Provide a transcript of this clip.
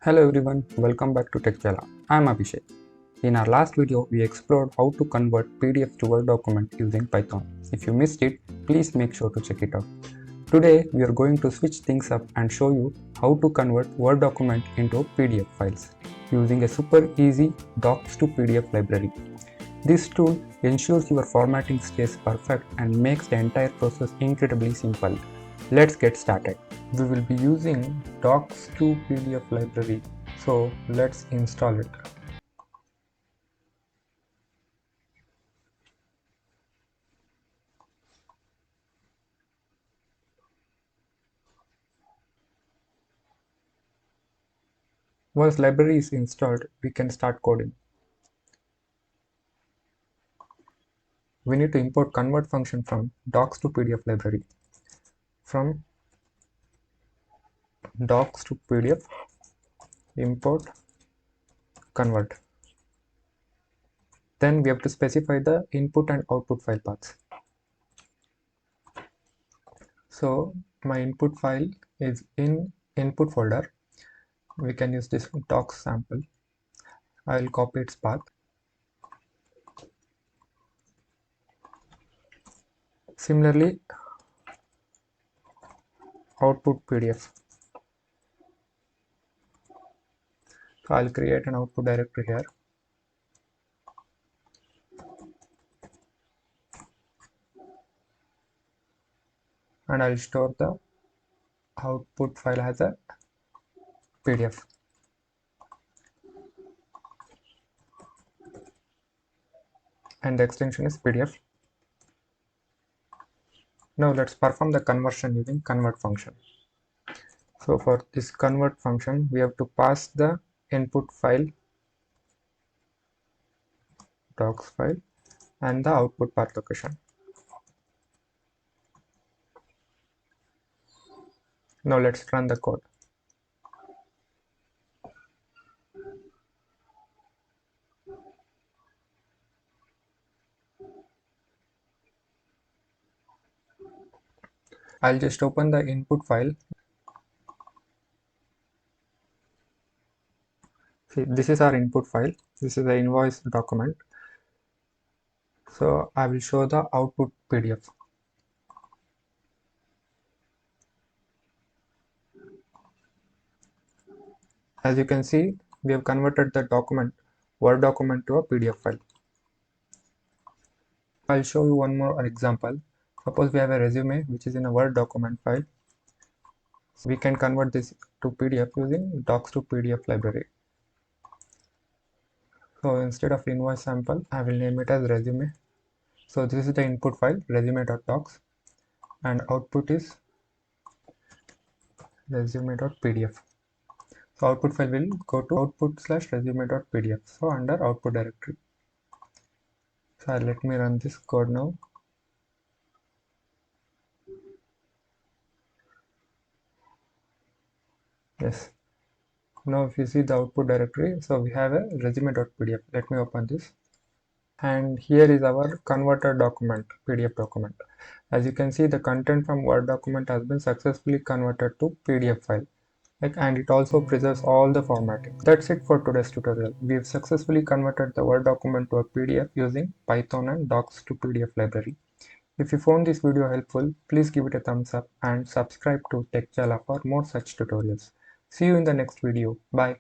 Hello everyone, welcome back to Tech Jaala. I am Abhishek. In our last video, we explored how to convert PDF to Word document using Python. If you missed it, please make sure to check it out. Today, we are going to switch things up and show you how to convert Word document into PDF files using a super easy Docs to PDF library. This tool ensures your formatting stays perfect and makes the entire process incredibly simple. Let's get started. We will be using Docs to PDF library, so let's install it. Once library is installed, we can start coding. We need to import convert function from Docs to PDF library. From Docs to PDF, import convert. Then we have to specify the input and output file paths. So my input file is in input folder. We can use this docs sample. I will copy its path. Similarly, output PDF. So I'll create an output directory here. And I'll store the output file as a PDF. And the extension is PDF. Now let's perform the conversion using convert function. So for this convert function, we have to pass the input file, docs file, and the output path location. Now let's run the code. I'll just open the input file. See, this is our input file. This is the invoice document. So I will show the output PDF. As you can see, we have converted the document, Word document, to a PDF file. I'll show you one more example. Suppose we have a resume which is in a Word document file. So we can convert this to PDF using Docs to PDF library. So instead of invoice sample, I will name it as resume. So this is the input file, resume.docs, and output is resume.pdf. So output file will go to output/resume.pdf. So under output directory. So let me run this code now. Yes. Now if you see the output directory, so we have a resume.pdf. Let me open this. And here is our converted document, PDF document. As you can see, the content from Word document has been successfully converted to PDF file. And it also preserves all the formatting. That's it for today's tutorial. We've successfully converted the Word document to a PDF using Python and Docs to PDF library. If you found this video helpful, please give it a thumbs up and subscribe to Tech Jaala for more such tutorials. See you in the next video. Bye.